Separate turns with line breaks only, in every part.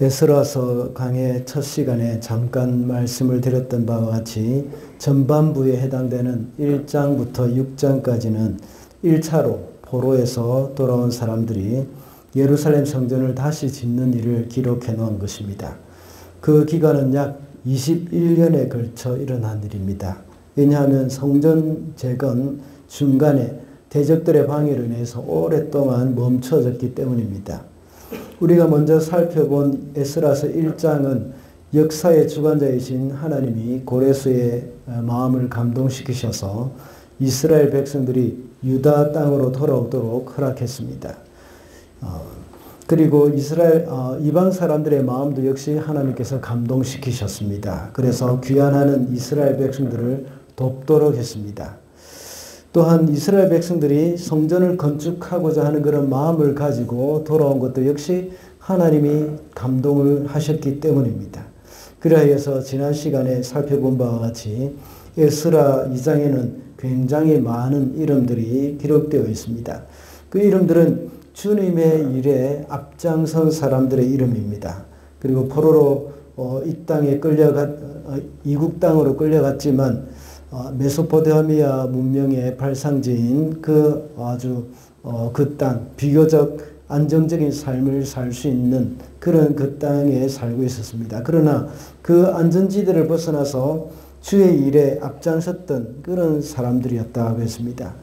에스라서 강의 첫 시간에 잠깐 말씀을 드렸던 바와 같이 전반부에 해당되는 1장부터 6장까지는 1차로 포로에서 돌아온 사람들이 예루살렘 성전을 다시 짓는 일을 기록해 놓은 것입니다. 그 기간은 약 21년에 걸쳐 일어난 일입니다. 왜냐하면 성전 재건 중간에 대적들의 방해로 인해서 오랫동안 멈춰졌기 때문입니다. 우리가 먼저 살펴본 에스라서 1장은 역사의 주관자이신 하나님이 고레스의 마음을 감동시키셔서 이스라엘 백성들이 유다 땅으로 돌아오도록 허락했습니다. 그리고 이방 사람들의 마음도 역시 하나님께서 감동시키셨습니다. 그래서 귀환하는 이스라엘 백성들을 돕도록 했습니다. 또한 이스라엘 백성들이 성전을 건축하고자 하는 그런 마음을 가지고 돌아온 것도 역시 하나님이 감동을 하셨기 때문입니다. 그래서 지난 시간에 살펴본 바와 같이 에스라 2장에는 굉장히 많은 이름들이 기록되어 있습니다. 그 이름들은 주님의 일에 앞장선 사람들의 이름입니다. 그리고 포로로 이 땅에 이국 땅으로 끌려갔지만 메소포타미아 문명의 발상지인 그 땅, 비교적 안정적인 삶을 살 수 있는 그 땅에 살고 있었습니다. 그러나 그 안전지대를 벗어나서 주의 일에 앞장섰던 그런 사람들이었다고 했습니다.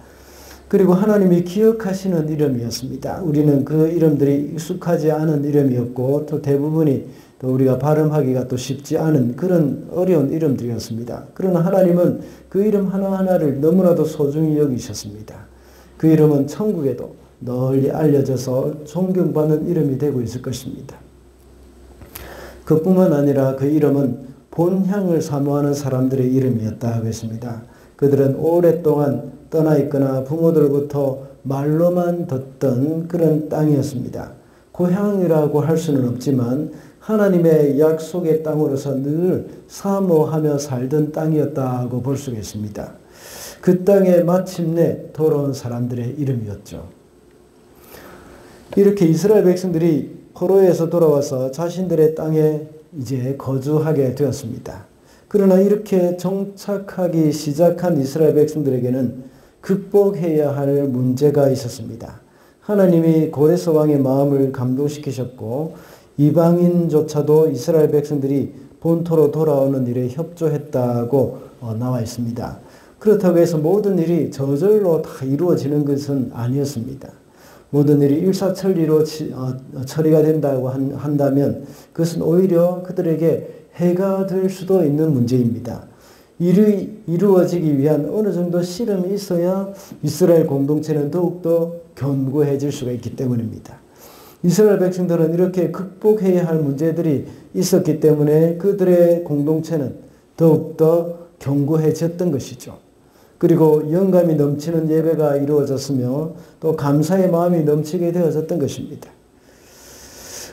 그리고 하나님이 기억하시는 이름이었습니다. 우리는 그 이름들이 익숙하지 않은 이름이었고 또 대부분이 또 우리가 발음하기가 또 쉽지 않은 그런 어려운 이름들이었습니다. 그러나 하나님은 그 이름 하나하나를 너무나도 소중히 여기셨습니다. 그 이름은 천국에도 널리 알려져서 존경받는 이름이 되고 있을 것입니다. 그뿐만 아니라 그 이름은 본향을 사모하는 사람들의 이름이었다고 했습니다. 그들은 오랫동안 떠나 있거나 부모들로부터 말로만 듣던 그런 땅이었습니다. 고향이라고 할 수는 없지만 하나님의 약속의 땅으로서 늘 사모하며 살던 땅이었다고 볼 수가 있습니다. 그 땅에 마침내 돌아온 사람들의 이름이었죠. 이렇게 이스라엘 백성들이 포로에서 돌아와서 자신들의 땅에 이제 거주하게 되었습니다. 그러나 이렇게 정착하기 시작한 이스라엘 백성들에게는 극복해야 할 문제가 있었습니다. 하나님이 고레스 왕의 마음을 감동시키셨고 이방인조차도 이스라엘 백성들이 본토로 돌아오는 일에 협조했다고 나와 있습니다. 그렇다고 해서 모든 일이 저절로 다 이루어지는 것은 아니었습니다. 모든 일이 일사천리로 처리가 된다고 한다면 그것은 오히려 그들에게 해가 될 수도 있는 문제입니다. 일이 이루어지기 위한 어느 정도 씨름이 있어야 이스라엘 공동체는 더욱더 견고해질 수가 있기 때문입니다. 이스라엘 백성들은 이렇게 극복해야 할 문제들이 있었기 때문에 그들의 공동체는 더욱더 견고해졌던 것이죠. 그리고 영감이 넘치는 예배가 이루어졌으며 또 감사의 마음이 넘치게 되어졌던 것입니다.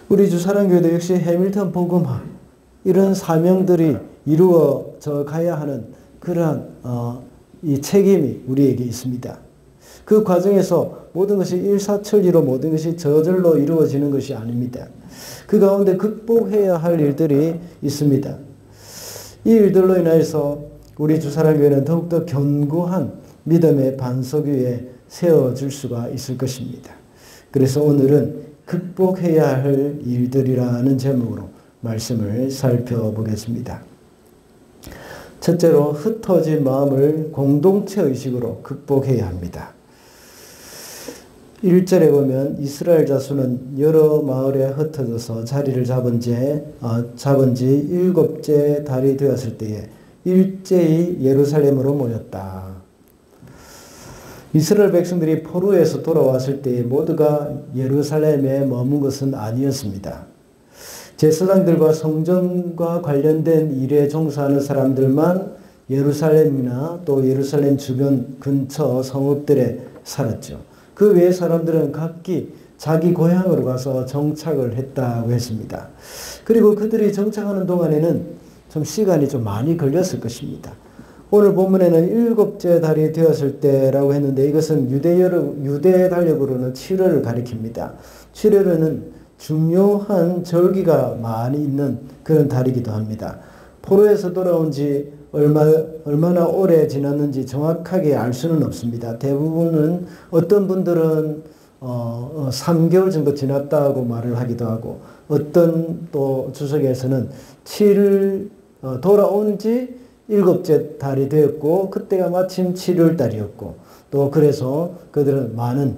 우리 주사랑교회도 역시 해밀턴 복음화 이런 사명들이 이루어져 가야 하는 그러한 이 책임이 우리에게 있습니다. 그 과정에서 모든 것이 일사천리로 모든 것이 저절로 이루어지는 것이 아닙니다. 그 가운데 극복해야 할 일들이 있습니다. 이 일들로 인해서 우리 주사랑교회는 더욱더 견고한 믿음의 반석 위에 세워질 수가 있을 것입니다. 그래서 오늘은 극복해야 할 일들이라는 제목으로 말씀을 살펴보겠습니다. 첫째로 흩어진 마음을 공동체 의식으로 극복해야 합니다. 1절에 보면 이스라엘 자손은 여러 마을에 흩어져서 자리를 잡은 지 7째 달이 되었을 때에 일제히 예루살렘으로 모였다. 이스라엘 백성들이 포로에서 돌아왔을 때에 모두가 예루살렘에 머문 것은 아니었습니다. 제사장들과 성전과 관련된 일에 종사하는 사람들만 예루살렘이나 또 예루살렘 주변 근처 성읍들에 살았죠. 그 외의 사람들은 각기 자기 고향으로 가서 정착을 했다고 했습니다. 그리고 그들이 정착하는 동안에는 좀 시간이 좀 많이 걸렸을 것입니다. 오늘 본문에는 7째 달이 되었을 때라고 했는데 이것은 유대 달력으로는 7월을 가리킵니다. 7월에는 중요한 절기가 많이 있는 그런 달이기도 합니다. 포로에서 돌아온 지 얼마나 오래 지났는지 정확하게 알 수는 없습니다. 대부분은 어떤 분들은 3개월 정도 지났다고 말을 하기도 하고, 어떤 또 주석에서는 돌아온 지 7째 달이 되었고, 그때가 마침 7월 달이었고, 또 그래서 그들은 많은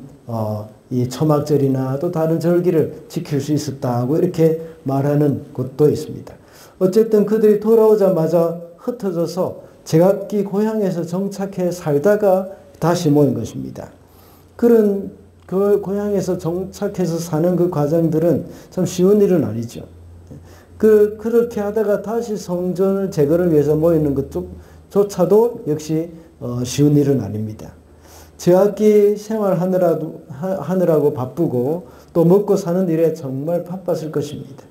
이 초막절이나 또 다른 절기를 지킬 수 있었다고 이렇게 말하는 곳도 있습니다. 어쨌든 그들이 돌아오자마자 흩어져서 제각기 고향에서 정착해 살다가 다시 모인 것입니다. 그런 그 고향에서 정착해서 사는 그 과정들은 참 쉬운 일은 아니죠. 그렇게 하다가 다시 성전을 재건을 위해서 모이는 것조차도 역시 쉬운 일은 아닙니다. 제각기 생활하느라고 바쁘고 또 먹고 사는 일에 정말 바빴을 것입니다.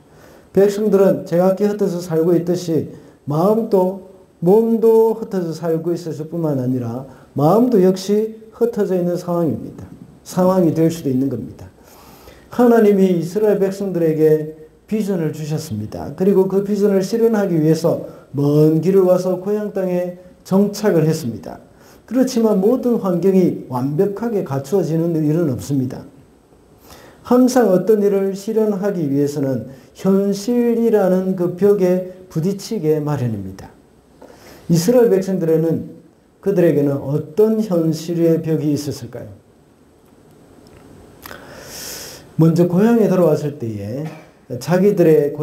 백성들은 제각기 흩어져 살고 있듯이 몸도 흩어져 살고 있었을 뿐만 아니라 마음도 역시 흩어져 있는 상황이 될 수도 있는 겁니다. 하나님이 이스라엘 백성들에게 비전을 주셨습니다. 그리고 그 비전을 실현하기 위해서 먼 길을 와서 고향 땅에 정착을 했습니다. 그렇지만 모든 환경이 완벽하게 갖추어지는 일은 없습니다. 항상 어떤 일을 실현하기 위해서는 현실이라는 그 벽에 부딪히게 마련입니다. 이스라엘 그들에게는 어떤 현실의 벽이 있었을까요? 먼저 고향에 들어왔을 때에 자기들의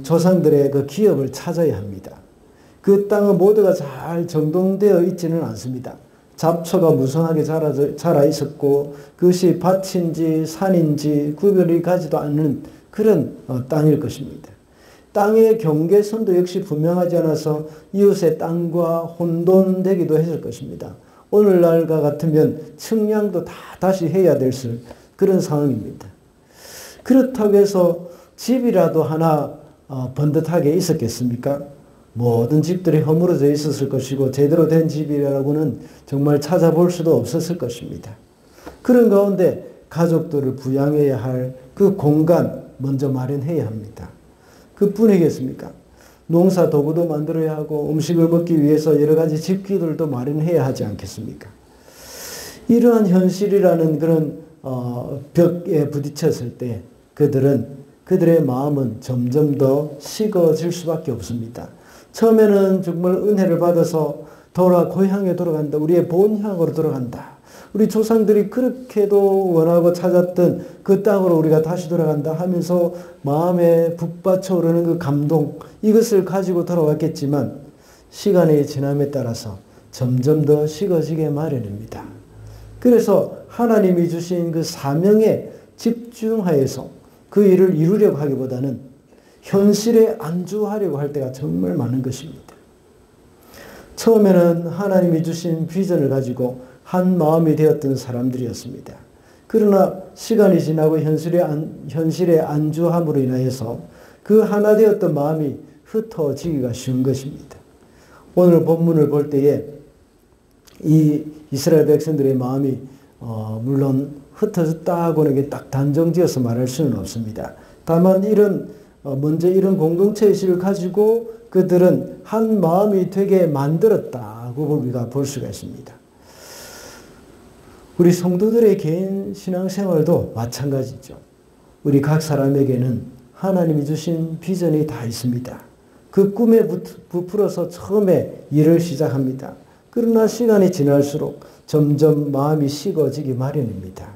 조상들의 그 기업을 찾아야 합니다. 그 땅은 모두가 잘 정돈되어 있지는 않습니다. 잡초가 무성하게 자라 있었고 그것이 밭인지 산인지 구별이 가지도 않는 그런 땅일 것입니다. 땅의 경계선도 역시 분명하지 않아서 이웃의 땅과 혼돈되기도 했을 것입니다. 오늘날과 같으면 측량도 다시 해야 될 그런 상황입니다. 그렇다고 해서 집이라도 하나 번듯하게 있었겠습니까? 모든 집들이 허물어져 있었을 것이고 제대로 된 집이라고는 정말 찾아볼 수도 없었을 것입니다. 그런 가운데 가족들을 부양해야 할 그 공간 먼저 마련해야 합니다. 그뿐이겠습니까? 농사 도구도 만들어야 하고 음식을 먹기 위해서 여러 가지 집기들도 마련해야 하지 않겠습니까? 이러한 현실이라는 그런 벽에 부딪혔을 때 그들의 마음은 점점 더 식어질 수밖에 없습니다. 처음에는 정말 은혜를 받아서 고향에 돌아간다. 우리의 본향으로 돌아간다. 우리 조상들이 그렇게도 원하고 찾았던 그 땅으로 우리가 다시 돌아간다 하면서 마음에 북받쳐 오르는 그 감동, 이것을 가지고 돌아왔겠지만 시간이 지남에 따라서 점점 더 식어지게 마련입니다. 그래서 하나님이 주신 그 사명에 집중하여서 그 일을 이루려고 하기보다는 현실에 안주하려고 할 때가 정말 많은 것입니다. 처음에는 하나님이 주신 비전을 가지고 한 마음이 되었던 사람들이었습니다. 그러나 시간이 지나고 현실에 안주함으로 인하여서 그 하나 되었던 마음이 흩어지기가 쉬운 것입니다. 오늘 본문을 볼 때에 이 이스라엘 백성들의 마음이 물론 흩어졌다고는 딱 단정지어서 말할 수는 없습니다. 다만 먼저 이런 공동체의식을 가지고 그들은 한 마음이 되게 만들었다고 우리가 볼 수가 있습니다. 우리 성도들의 개인 신앙생활도 마찬가지죠. 우리 각 사람에게는 하나님이 주신 비전이 다 있습니다. 그 꿈에 부풀어서 처음에 일을 시작합니다. 그러나 시간이 지날수록 점점 마음이 식어지기 마련입니다.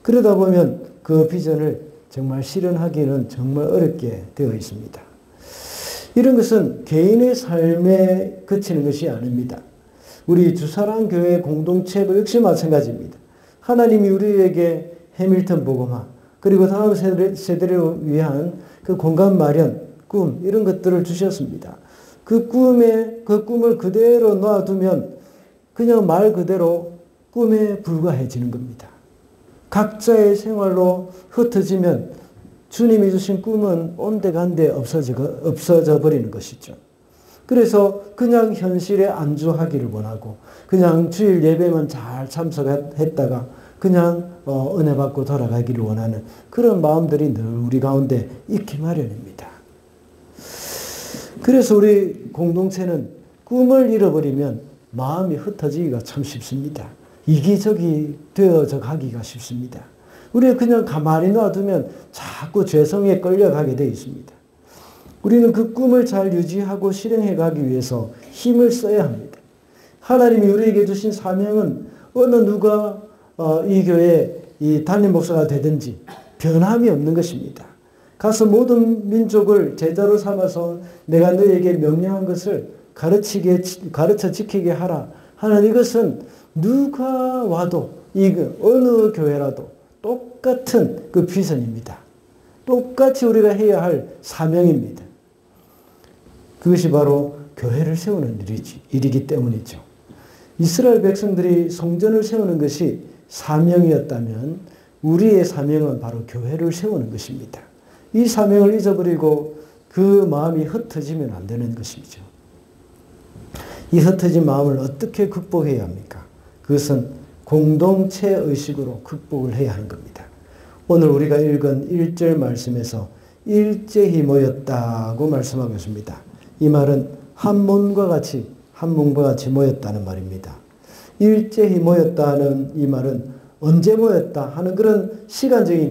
그러다 보면 그 비전을 정말 실현하기는 정말 어렵게 되어 있습니다. 이런 것은 개인의 삶에 그치는 것이 아닙니다. 우리 주사랑교회 공동체도 역시 마찬가지입니다. 하나님이 우리에게 해밀턴 복음화 그리고 다음 세대를 위한 그 공간 마련, 꿈 이런 것들을 주셨습니다. 그 꿈을 그대로 놔두면 그냥 말 그대로 꿈에 불과해지는 겁니다. 각자의 생활로 흩어지면 주님이 주신 꿈은 온데간데 없어져 버리는 것이죠. 그래서 그냥 현실에 안주하기를 원하고 그냥 주일 예배만 잘 참석했다가 그냥 은혜 받고 돌아가기를 원하는 그런 마음들이 늘 우리 가운데 있기 마련입니다. 그래서 우리 공동체는 꿈을 잃어버리면 마음이 흩어지기가 참 쉽습니다. 이기적이 되어져 가기가 쉽습니다. 우리가 그냥 가만히 놔두면 자꾸 죄성에 끌려가게 되어 있습니다. 우리는 그 꿈을 잘 유지하고 실행해 가기 위해서 힘을 써야 합니다. 하나님이 우리에게 주신 사명은 어느 누가 이 교회 이 담임 목사가 되든지 변함이 없는 것입니다. 가서 모든 민족을 제자로 삼아서 내가 너에게 명령한 것을 가르쳐 지키게 하라 하는 이것은 누가 와도 어느 교회라도 똑같은 그 비전입니다. 똑같이 우리가 해야 할 사명입니다. 그것이 바로 교회를 세우는 일이기 때문이죠. 이스라엘 백성들이 성전을 세우는 것이 사명이었다면 우리의 사명은 바로 교회를 세우는 것입니다. 이 사명을 잊어버리고 그 마음이 흩어지면 안 되는 것이죠. 이 흩어진 마음을 어떻게 극복해야 합니까? 그것은 공동체 의식으로 극복을 해야 하는 겁니다. 오늘 우리가 읽은 1절 말씀에서 일제히 모였다고 말씀하고 있습니다. 이 말은 한 몸과 같이 모였다는 말입니다. 일제히 모였다는 이 말은 언제 모였다 하는 그런 시간적인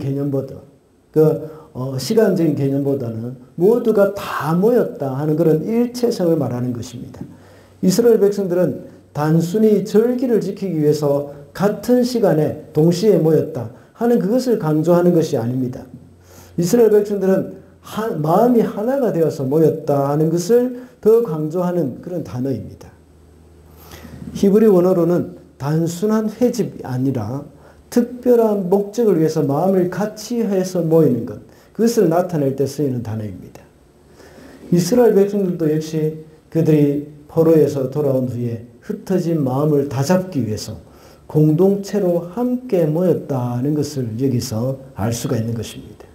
개념보다는 모두가 다 모였다 하는 그런 일체성을 말하는 것입니다. 이스라엘 백성들은 단순히 절기를 지키기 위해서 같은 시간에 동시에 모였다 하는 그것을 강조하는 것이 아닙니다. 이스라엘 백성들은 마음이 하나가 되어서 모였다 하는 것을 더 강조하는 그런 단어입니다. 히브리 원어로는 단순한 회집이 아니라 특별한 목적을 위해서 마음을 같이 해서 모이는 것, 그것을 나타낼 때 쓰이는 단어입니다. 이스라엘 백성들도 역시 그들이 포로에서 돌아온 후에 흩어진 마음을 다잡기 위해서 공동체로 함께 모였다는 것을 여기서 알 수가 있는 것입니다.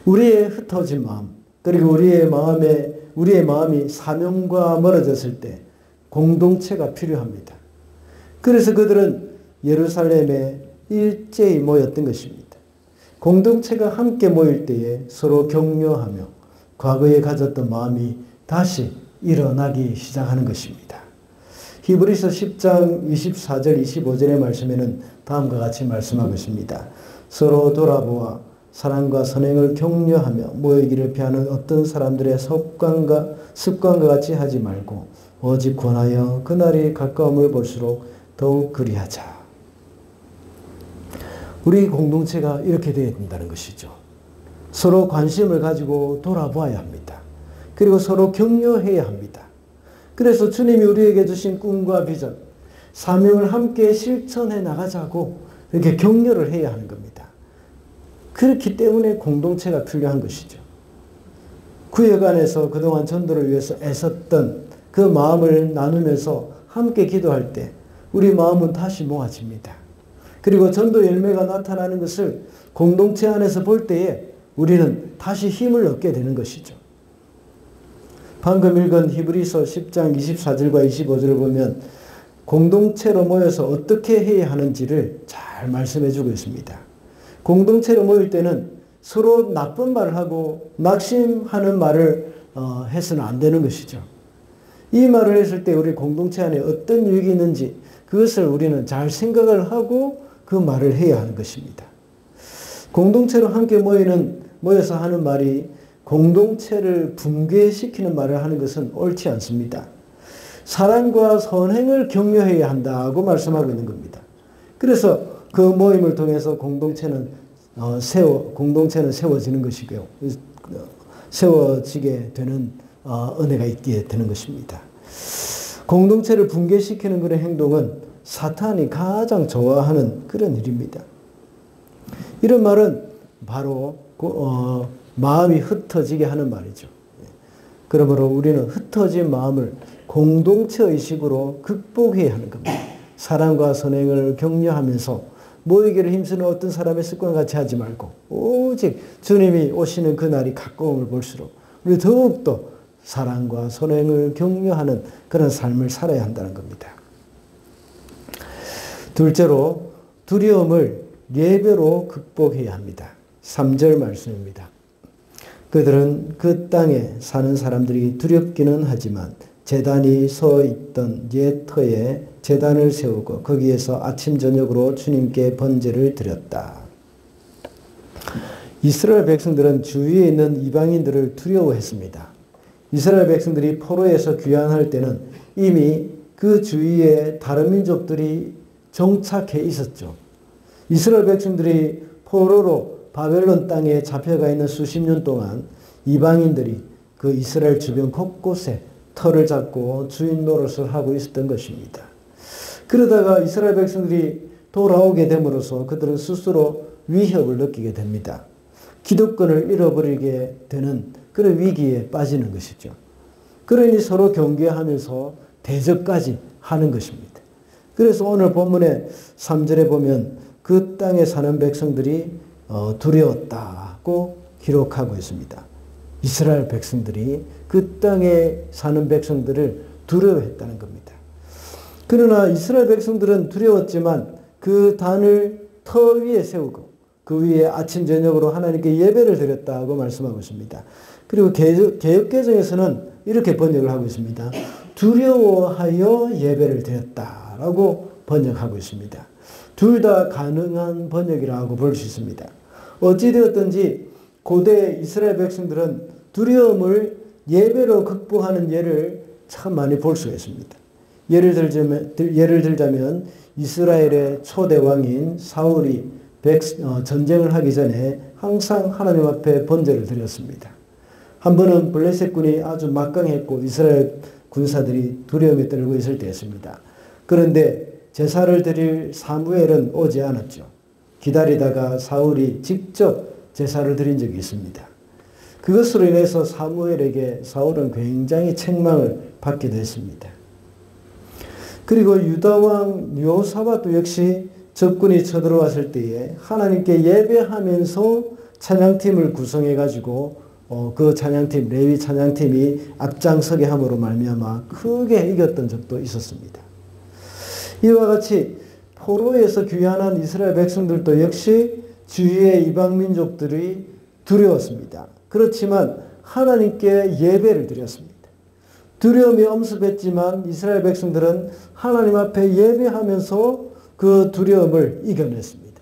우리의 흩어진 마음, 그리고 우리의 마음이 사명과 멀어졌을 때 공동체가 필요합니다. 그래서 그들은 예루살렘에 일제히 모였던 것입니다. 공동체가 함께 모일 때에 서로 격려하며 과거에 가졌던 마음이 다시 일어나기 시작하는 것입니다. 히브리서 10장 24절 25절의 말씀에는 다음과 같이 말씀하고 있습니다. 서로 돌아보아 사랑과 선행을 격려하며 모이기를 피하는 어떤 사람들의 습관과 같이 하지 말고 오직 권하여 그날이 가까움을 볼수록 더욱 그리하자. 우리 공동체가 이렇게 되어야 된다는 것이죠. 서로 관심을 가지고 돌아보아야 합니다. 그리고 서로 격려해야 합니다. 그래서 주님이 우리에게 주신 꿈과 비전, 사명을 함께 실천해 나가자고 이렇게 격려를 해야 하는 겁니다. 그렇기 때문에 공동체가 필요한 것이죠. 구역 안에서 그동안 전도를 위해서 애썼던 그 마음을 나누면서 함께 기도할 때 우리 마음은 다시 모아집니다. 그리고 전도 열매가 나타나는 것을 공동체 안에서 볼 때에 우리는 다시 힘을 얻게 되는 것이죠. 방금 읽은 히브리서 10장 24절과 25절을 보면 공동체로 모여서 어떻게 해야 하는지를 잘 말씀해 주고 있습니다. 공동체로 모일 때는 서로 나쁜 말을 하고 낙심하는 말을 해서는 안 되는 것이죠. 이 말을 했을 때 우리 공동체 안에 어떤 유익이 있는지 그것을 우리는 잘 생각을 하고 그 말을 해야 하는 것입니다. 공동체로 함께 모여서 하는 말이 공동체를 붕괴시키는 말을 하는 것은 옳지 않습니다. 사랑과 선행을 격려해야 한다고 말씀하고 있는 겁니다. 그래서 그 모임을 통해서 공동체는 세워지는 것이고요. 세워지게 되는 은혜가 있게 되는 것입니다. 공동체를 붕괴시키는 그런 행동은 사탄이 가장 좋아하는 그런 일입니다. 이런 말은 바로 마음이 흩어지게 하는 말이죠. 그러므로 우리는 흩어진 마음을 공동체 의식으로 극복해야 하는 겁니다. 사랑과 선행을 격려하면서 모이기를 힘쓰는 어떤 사람의 습관과 같이 하지 말고 오직 주님이 오시는 그날이 가까움을 볼수록 우리 더욱더 사랑과 선행을 격려하는 그런 삶을 살아야 한다는 겁니다. 둘째로 두려움을 예배로 극복해야 합니다. 3절 말씀입니다. 그들은 그 땅에 사는 사람들이 두렵기는 하지만 제단이 서 있던 옛 터에 제단을 세우고 거기에서 아침 저녁으로 주님께 번제를 드렸다. 이스라엘 백성들은 주위에 있는 이방인들을 두려워했습니다. 이스라엘 백성들이 포로에서 귀환할 때는 이미 그 주위에 다른 민족들이 정착해 있었죠. 이스라엘 백성들이 포로로 바벨론 땅에 잡혀가 있는 수십 년 동안 이방인들이 그 이스라엘 주변 곳곳에 터를 잡고 주인 노릇을 하고 있었던 것입니다. 그러다가 이스라엘 백성들이 돌아오게 됨으로써 그들은 스스로 위협을 느끼게 됩니다. 기득권을 잃어버리게 되는 그런 위기에 빠지는 것이죠. 그러니 서로 경계하면서 대적까지 하는 것입니다. 그래서 오늘 본문의 3절에 보면 그 땅에 사는 백성들이 두려웠다고 기록하고 있습니다. 이스라엘 백성들이 그 땅에 사는 백성들을 두려워했다는 겁니다. 그러나 이스라엘 백성들은 두려웠지만 그 단을 터 위에 세우고 그 위에 아침 저녁으로 하나님께 예배를 드렸다고 말씀하고 있습니다. 그리고 개역개정에서는 이렇게 번역을 하고 있습니다. 두려워하여 예배를 드렸다라고 번역하고 있습니다. 둘 다 가능한 번역이라고 볼 수 있습니다. 어찌되었든지 고대 이스라엘 백성들은 두려움을 예배로 극복하는 예를 참 많이 볼 수가 있습니다. 예를 들자면 이스라엘의 초대 왕인 사울이 전쟁을 하기 전에 항상 하나님 앞에 번제를 드렸습니다. 한 번은 블레셋군이 아주 막강했고 이스라엘 군사들이 두려움에 떨고 있을 때였습니다. 그런데 제사를 드릴 사무엘은 오지 않았죠. 기다리다가 사울이 직접 제사를 드린 적이 있습니다. 그것으로 인해서 사무엘에게 사울은 굉장히 책망을 받기도 했습니다. 그리고 유다왕 여호사밧도 역시 적군이 쳐들어왔을 때에 하나님께 예배하면서 찬양팀을 구성해가지고 그 찬양팀, 레위 찬양팀이 앞장서게 함으로 말미암아 크게 이겼던 적도 있었습니다. 이와 같이 포로에서 귀환한 이스라엘 백성들도 역시 주위의 이방 민족들이 두려웠습니다. 그렇지만 하나님께 예배를 드렸습니다. 두려움이 엄습했지만 이스라엘 백성들은 하나님 앞에 예배하면서 그 두려움을 이겨냈습니다.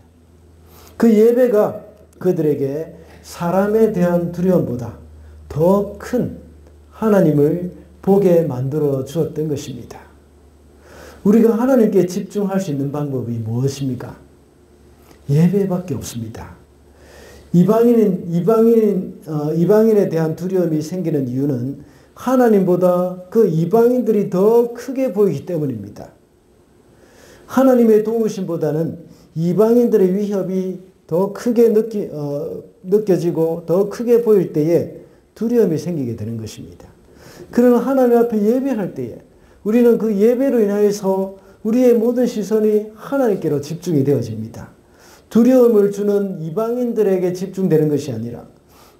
그 예배가 그들에게 사람에 대한 두려움보다 더 큰 하나님을 보게 만들어 주었던 것입니다. 우리가 하나님께 집중할 수 있는 방법이 무엇입니까? 예배밖에 없습니다. 이방인에 대한 두려움이 생기는 이유는 하나님보다 그 이방인들이 더 크게 보이기 때문입니다. 하나님의 도우심보다는 이방인들의 위협이 더 크게 느껴지고 더 크게 보일 때에 두려움이 생기게 되는 것입니다. 그러나 하나님 앞에 예배할 때에 우리는 그 예배로 인하여서 우리의 모든 시선이 하나님께로 집중이 되어집니다. 두려움을 주는 이방인들에게 집중되는 것이 아니라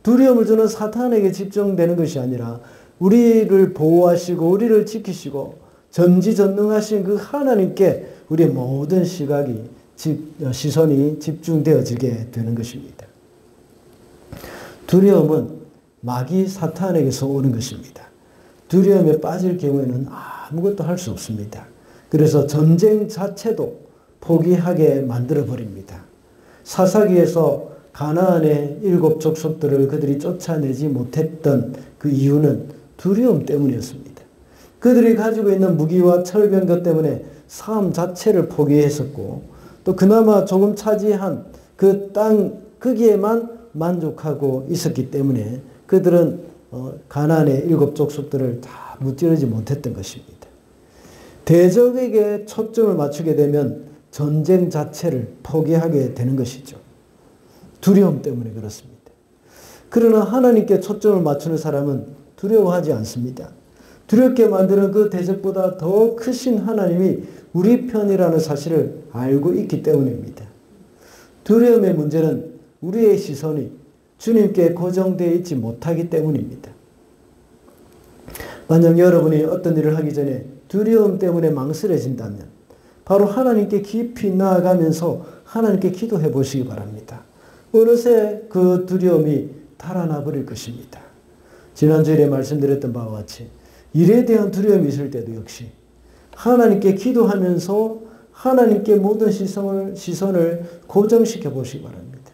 두려움을 주는 사탄에게 집중되는 것이 아니라 우리를 보호하시고 우리를 지키시고 전지전능하신 그 하나님께 우리의 모든 시선이 집중되어지게 되는 것입니다. 두려움은 마귀 사탄에게서 오는 것입니다. 두려움에 빠질 경우에는 아무것도 할 수 없습니다. 그래서 전쟁 자체도 포기하게 만들어버립니다. 사사기에서 가나안의 7 족속들을 그들이 쫓아내지 못했던 그 이유는 두려움 때문이었습니다. 그들이 가지고 있는 무기와 철병 것 때문에 삶 자체를 포기했었고 또 그나마 조금 차지한 그 땅 거기에만 만족하고 있었기 때문에 그들은 가나안의 7 족속들을 다 무찌르지 못했던 것입니다. 대적에게 초점을 맞추게 되면 전쟁 자체를 포기하게 되는 것이죠. 두려움 때문에 그렇습니다. 그러나 하나님께 초점을 맞추는 사람은 두려워하지 않습니다. 두렵게 만드는 그 대적보다 더 크신 하나님이 우리 편이라는 사실을 알고 있기 때문입니다. 두려움의 문제는 우리의 시선이 주님께 고정되어 있지 못하기 때문입니다. 만약 여러분이 어떤 일을 하기 전에 두려움 때문에 망설여진다면 바로 하나님께 깊이 나아가면서 하나님께 기도해 보시기 바랍니다. 어느새 그 두려움이 달아나 버릴 것입니다. 지난주에 말씀드렸던 바와 같이 일에 대한 두려움이 있을 때도 역시 하나님께 기도하면서 하나님께 모든 시선을 고정시켜 보시기 바랍니다.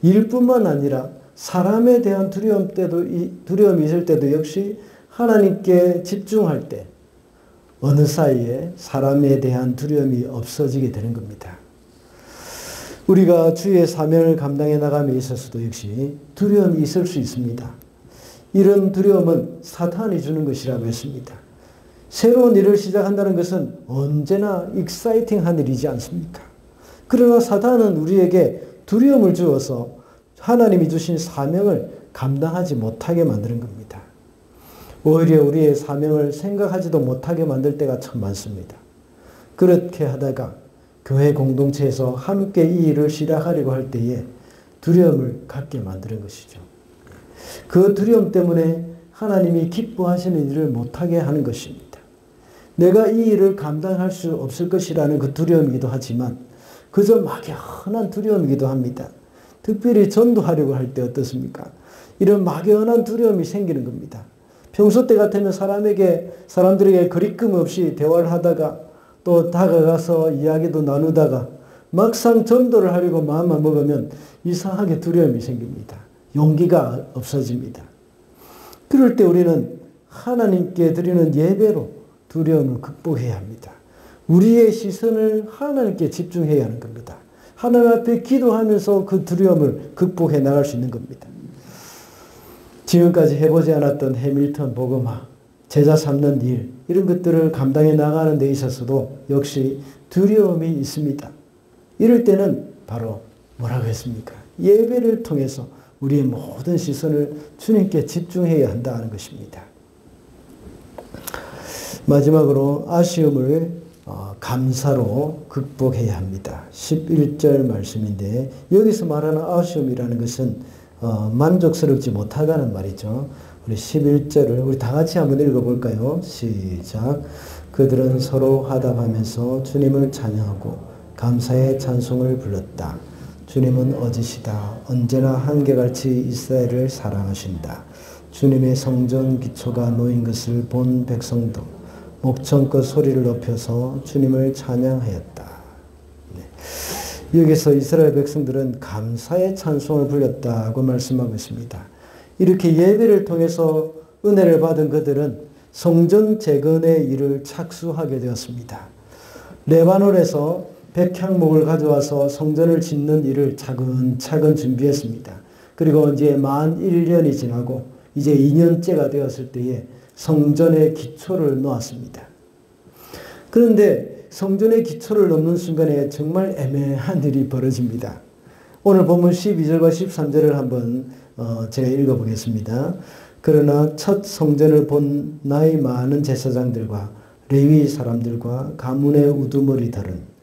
일뿐만 아니라 사람에 대한 두려움이 있을 때도 역시 하나님께 집중할 때 어느 사이에 사람에 대한 두려움이 없어지게 되는 겁니다. 우리가 주의 사명을 감당해 나감에 있어서도 역시 두려움이 있을 수 있습니다. 이런 두려움은 사탄이 주는 것이라고 했습니다. 새로운 일을 시작한다는 것은 언제나 익사이팅한 일이지 않습니까? 그러나 사탄은 우리에게 두려움을 주어서 하나님이 주신 사명을 감당하지 못하게 만드는 겁니다. 오히려 우리의 사명을 생각하지도 못하게 만들 때가 참 많습니다. 그렇게 하다가 교회 공동체에서 함께 이 일을 시작하려고 할 때에 두려움을 갖게 만드는 것이죠. 그 두려움 때문에 하나님이 기뻐하시는 일을 못하게 하는 것입니다. 내가 이 일을 감당할 수 없을 것이라는 그 두려움이기도 하지만 그저 막연한 두려움이기도 합니다. 특별히 전도하려고 할 때 어떻습니까? 이런 막연한 두려움이 생기는 겁니다. 평소 때 같으면 사람들에게 거리낌 없이 대화를 하다가 또 다가가서 이야기도 나누다가 막상 전도를 하려고 마음만 먹으면 이상하게 두려움이 생깁니다. 용기가 없어집니다. 그럴 때 우리는 하나님께 드리는 예배로 두려움을 극복해야 합니다. 우리의 시선을 하나님께 집중해야 하는 겁니다. 하나님 앞에 기도하면서 그 두려움을 극복해 나갈 수 있는 겁니다. 지금까지 해보지 않았던 해밀턴 복음화, 제자 삼는 일, 이런 것들을 감당해 나가는 데 있어서도 역시 두려움이 있습니다. 이럴 때는 바로 뭐라고 했습니까? 예배를 통해서 우리의 모든 시선을 주님께 집중해야 한다는 것입니다. 마지막으로 아쉬움을 감사로 극복해야 합니다. 11절 말씀인데 여기서 말하는 아쉬움이라는 것은 만족스럽지 못하다는 말이죠. 우리 11절을 우리 다 같이 한번 읽어볼까요? 시작. 그들은 서로 화답하면서 주님을 찬양하고 감사의 찬송을 불렀다. 주님은 어지시다. 언제나 한결같이 이스라엘을 사랑하신다. 주님의 성전 기초가 놓인 것을 본 백성도 목청껏 소리를 높여서 주님을 찬양하였다. 네. 여기서 이스라엘 백성들은 감사의 찬송을 불렸다고 말씀하고 있습니다. 이렇게 예배를 통해서 은혜를 받은 그들은 성전 재건의 일을 착수하게 되었습니다. 레바논에서 백향목을 가져와서 성전을 짓는 일을 차근차근 준비했습니다. 그리고 이제 만 1년이 지나고 이제 2년째가 되었을 때에 성전의 기초를 놓았습니다. 그런데 성전의 기초를 놓는 순간에 정말 애매한 일이 벌어집니다. 오늘 본문 12절과 13절을 한번 제가 읽어보겠습니다. 그러나 첫 성전을 본 나이 많은 제사장들과 레위 사람들과 가문의 우두머리들은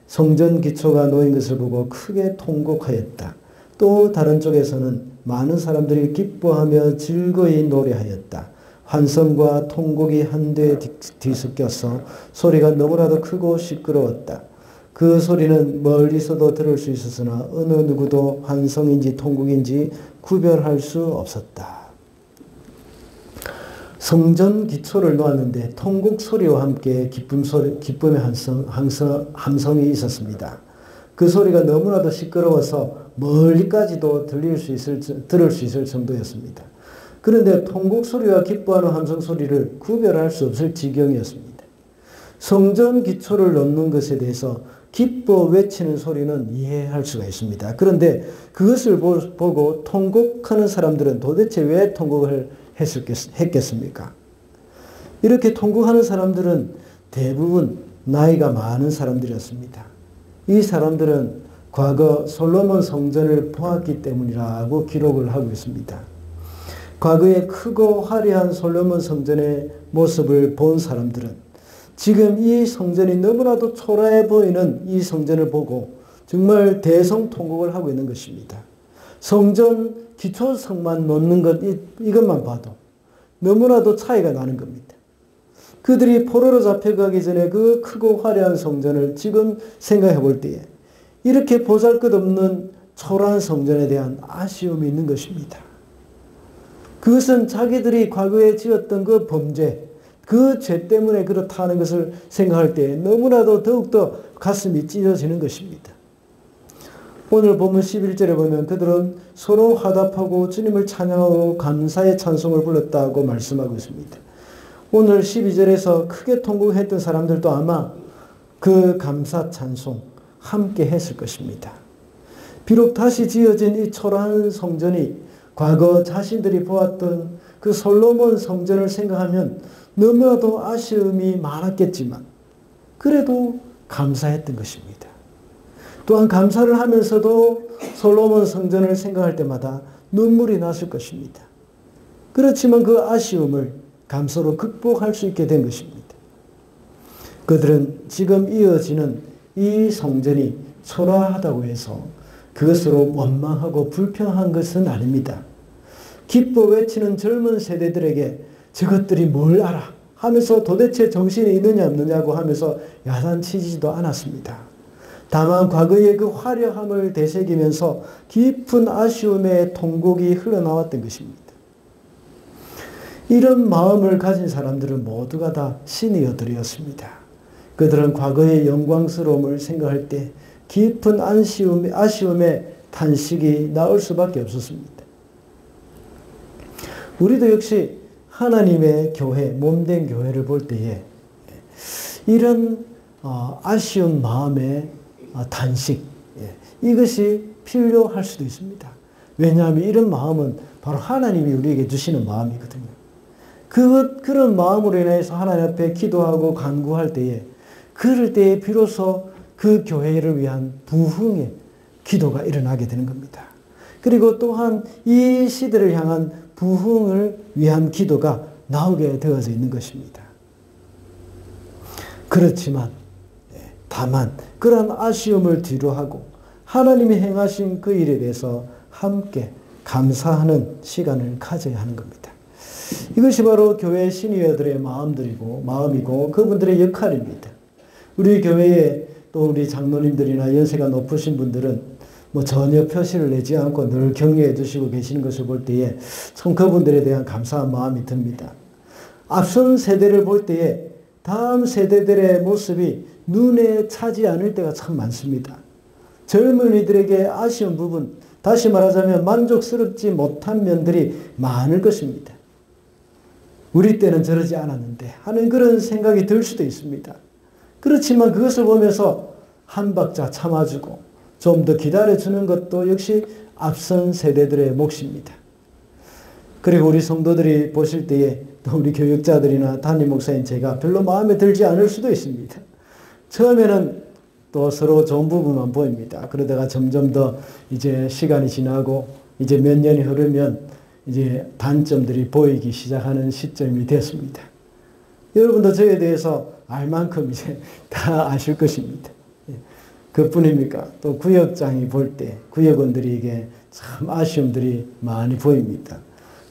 성전 기초가 놓인 것을 보고 크게 통곡하였다. 또 다른 쪽에서는 많은 사람들이 기뻐하며 즐거이 노래하였다. 환성과 통곡이 한데 뒤섞여서 소리가 너무나도 크고 시끄러웠다. 그 소리는 멀리서도 들을 수 있었으나 어느 누구도 환성인지 통곡인지 구별할 수 없었다. 성전 기초를 놓았는데 통곡 소리와 함께 기쁨의 함성이 있었습니다. 그 소리가 너무나도 시끄러워서 멀리까지도 들을 수 있을 정도였습니다. 그런데 통곡 소리와 기뻐하는 함성 소리를 구별할 수 없을 지경이었습니다. 성전 기초를 놓는 것에 대해서 기뻐 외치는 소리는 이해할 수가 있습니다. 그런데 그것을 보고 통곡하는 사람들은 도대체 왜 통곡을 했겠습니까? 이렇게 통곡하는 사람들은 대부분 나이가 많은 사람들이었습니다. 이 사람들은 과거 솔로몬 성전을 보았기 때문이라고 기록을 하고 있습니다. 과거에 크고 화려한 솔로몬 성전의 모습을 본 사람들은 지금 이 성전이 너무나도 초라해 보이는 이 성전을 보고 정말 대성통곡을 하고 있는 것입니다. 성전 기초성만 놓는 것 이것만 봐도 너무나도 차이가 나는 겁니다. 그들이 포로로 잡혀가기 전에 그 크고 화려한 성전을 지금 생각해 볼 때에 이렇게 보잘것없는 초라한 성전에 대한 아쉬움이 있는 것입니다. 그것은 자기들이 과거에 지었던 그 범죄, 그 죄 때문에 그렇다는 것을 생각할 때 너무나도 더욱더 가슴이 찢어지는 것입니다. 오늘 본문 11절에 보면 그들은 서로 화답하고 주님을 찬양하고 감사의 찬송을 불렀다고 말씀하고 있습니다. 오늘 12절에서 크게 통곡했던 사람들도 아마 그 감사 찬송 함께 했을 것입니다. 비록 다시 지어진 이 초라한 성전이 과거 자신들이 보았던 그 솔로몬 성전을 생각하면 너무나도 아쉬움이 많았겠지만 그래도 감사했던 것입니다. 또한 감사를 하면서도 솔로몬 성전을 생각할 때마다 눈물이 났을 것입니다. 그렇지만 그 아쉬움을 감사로 극복할 수 있게 된 것입니다. 그들은 지금 이어지는 이 성전이 초라하다고 해서 그것으로 원망하고 불평한 것은 아닙니다. 기뻐 외치는 젊은 세대들에게 저것들이 뭘 알아 하면서 도대체 정신이 있느냐 없느냐고 하면서 야단치지도 않았습니다. 다만 과거의 그 화려함을 되새기면서 깊은 아쉬움의 통곡이 흘러나왔던 것입니다. 이런 마음을 가진 사람들은 모두가 다 시니어들이었습니다. 그들은 과거의 영광스러움을 생각할 때 깊은 아쉬움의 탄식이 나올 수밖에 없었습니다. 우리도 역시 하나님의 교회, 몸된 교회를 볼 때에 이런 아쉬운 마음의 탄식, 이것이 필요할 수도 있습니다. 왜냐하면 이런 마음은 바로 하나님이 우리에게 주시는 마음이거든요. 그런 마음으로 인해서 하나님 앞에 기도하고 간구할 때에 그럴 때에 비로소 그 교회를 위한 부흥의 기도가 일어나게 되는 겁니다. 그리고 또한 이 시대를 향한 부흥을 위한 기도가 나오게 되어져 있는 것입니다. 그렇지만 다만 그런 아쉬움을 뒤로하고 하나님이 행하신 그 일에 대해서 함께 감사하는 시간을 가져야 하는 겁니다. 이것이 바로 교회 시니어들의 마음이고 그분들의 역할입니다. 우리 교회에 또 우리 장로님들이나 연세가 높으신 분들은 전혀 표시를 내지 않고 늘 격려해 주시고 계시는 것을 볼 때에 참 그분들에 대한 감사한 마음이 듭니다. 앞선 세대를 볼 때에 다음 세대들의 모습이 눈에 차지 않을 때가 참 많습니다. 젊은이들에게 아쉬운 부분, 다시 말하자면 만족스럽지 못한 면들이 많을 것입니다. 우리 때는 저러지 않았는데 하는 그런 생각이 들 수도 있습니다. 그렇지만 그것을 보면서 한 박자 참아주고 좀 더 기다려주는 것도 역시 앞선 세대들의 몫입니다. 그리고 우리 성도들이 보실 때에 또 우리 교육자들이나 담임 목사인 제가 별로 마음에 들지 않을 수도 있습니다. 처음에는 또 서로 좋은 부분만 보입니다. 그러다가 점점 더 이제 시간이 지나고 이제 몇 년이 흐르면 이제 단점들이 보이기 시작하는 시점이 됐습니다. 여러분도 저에 대해서 알 만큼 이제 다 아실 것입니다. 그뿐입니까? 또 구역장이 볼 때 구역원들에게 참 아쉬움들이 많이 보입니다.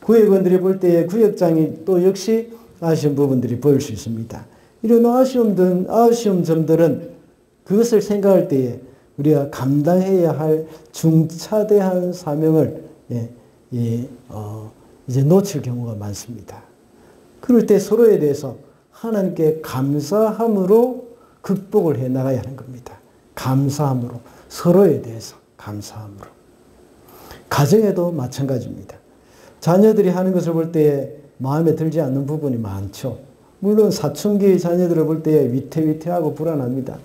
구역원들이 볼 때에 구역장이 또 역시 아쉬운 부분들이 보일 수 있습니다. 이런 아쉬운 점들은 그것을 생각할 때에 우리가 감당해야 할 중차대한 사명을 이제 놓칠 경우가 많습니다. 그럴 때 서로에 대해서 하나님께 감사함으로 극복을 해 나가야 하는 겁니다. 감사함으로, 서로에 대해서 감사함으로. 가정에도 마찬가지입니다. 자녀들이 하는 것을 볼 때에 마음에 들지 않는 부분이 많죠. 물론 사춘기 자녀들을 볼 때에 위태위태하고 불안합니다.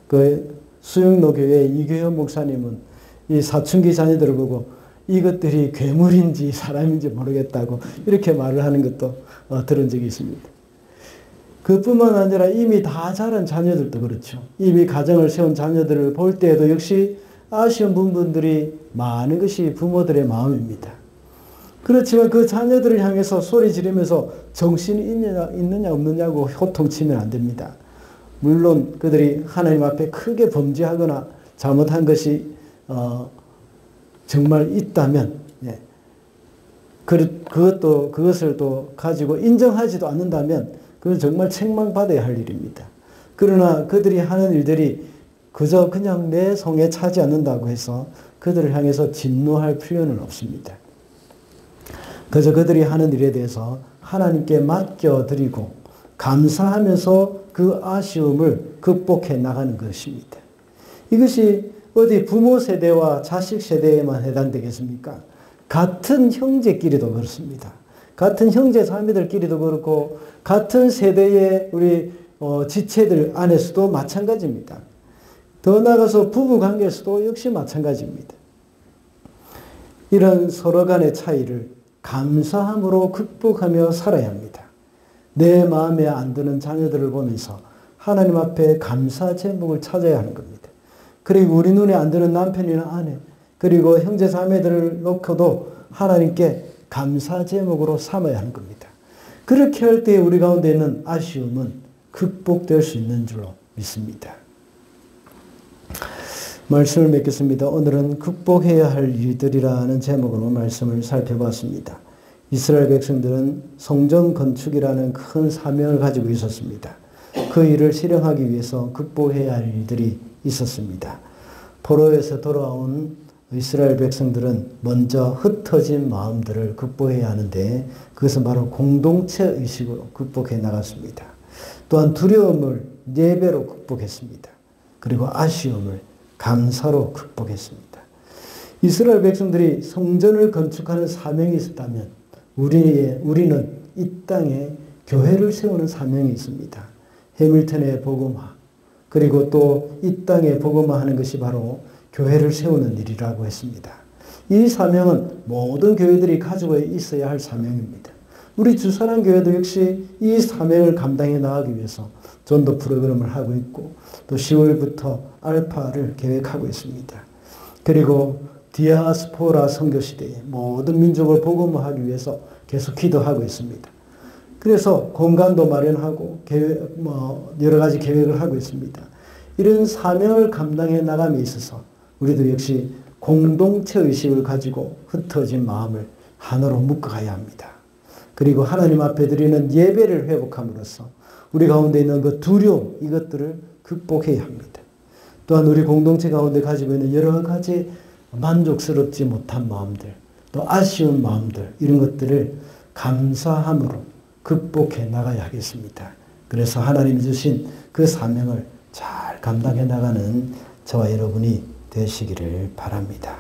그 수영로 교회 이교현 목사님은 이 사춘기 자녀들을 보고 이것들이 괴물인지 사람인지 모르겠다고 이렇게 말을 하는 것도 들은 적이 있습니다. 그뿐만 아니라 이미 다 자란 자녀들도 그렇죠. 이미 가정을 세운 자녀들을 볼 때에도 역시 아쉬운 부분들이 많은 것이 부모들의 마음입니다. 그렇지만 그 자녀들을 향해서 소리 지르면서 정신이 있느냐 없느냐고 호통치면 안 됩니다. 물론 그들이 하나님 앞에 크게 범죄하거나 잘못한 것이 정말 있다면 그것을 또 가지고 인정하지도 않는다면 그건 정말 책망받아야 할 일입니다. 그러나 그들이 하는 일들이 그저 그냥 내 성에 차지 않는다고 해서 그들을 향해서 진노할 필요는 없습니다. 그저 그들이 하는 일에 대해서 하나님께 맡겨드리고 감사하면서 그 아쉬움을 극복해 나가는 것입니다. 이것이 어디 부모 세대와 자식 세대에만 해당되겠습니까? 같은 형제끼리도 그렇습니다. 같은 형제 자매들끼리도 그렇고 같은 세대의 우리 지체들 안에서도 마찬가지입니다. 더 나아가서 부부 관계에서도 역시 마찬가지입니다. 이런 서로 간의 차이를 감사함으로 극복하며 살아야 합니다. 내 마음에 안 드는 자녀들을 보면서 하나님 앞에 감사 제목을 찾아야 하는 겁니다. 그리고 우리 눈에 안 드는 남편이나 아내, 그리고 형제 자매들을 놓고도 하나님께 감사 제목으로 삼아야 하는 겁니다. 그렇게 할 때 우리 가운데 있는 아쉬움은 극복될 수 있는 줄로 믿습니다. 말씀을 맺겠습니다. 오늘은 극복해야 할 일들이라는 제목으로 말씀을 살펴봤습니다. 이스라엘 백성들은 성전 건축이라는 큰 사명을 가지고 있었습니다. 그 일을 실행하기 위해서 극복해야 할 일들이 있었습니다. 포로에서 돌아온 이스라엘 백성들은 먼저 흩어진 마음들을 극복해야 하는데 그것은 바로 공동체 의식으로 극복해 나갔습니다. 또한 두려움을 예배로 극복했습니다. 그리고 아쉬움을 감사로 극복했습니다. 이스라엘 백성들이 성전을 건축하는 사명이 있었다면 우리는 이 땅에 교회를 세우는 사명이 있습니다. 해밀턴의 복음화, 그리고 또 이 땅에 복음화하는 것이 바로 교회를 세우는 일이라고 했습니다. 이 사명은 모든 교회들이 가지고 있어야 할 사명입니다. 우리 주사랑교회도 역시 이 사명을 감당해 나가기 위해서 전도 프로그램을 하고 있고 또 10월부터 알파를 계획하고 있습니다. 그리고 디아스포라 선교시대에 모든 민족을 복음화하기 위해서 계속 기도하고 있습니다. 그래서 공간도 마련하고 여러 가지 계획을 하고 있습니다. 이런 사명을 감당해 나감에 있어서 우리도 역시 공동체 의식을 가지고 흩어진 마음을 하나로 묶어가야 합니다. 그리고 하나님 앞에 드리는 예배를 회복함으로써 우리 가운데 있는 그 두려움, 이것들을 극복해야 합니다. 또한 우리 공동체 가운데 가지고 있는 여러 가지 만족스럽지 못한 마음들, 또 아쉬운 마음들, 이런 것들을 감사함으로 극복해 나가야 하겠습니다. 그래서 하나님 주신 그 사명을 잘 감당해 나가는 저와 여러분이 되시기를 바랍니다.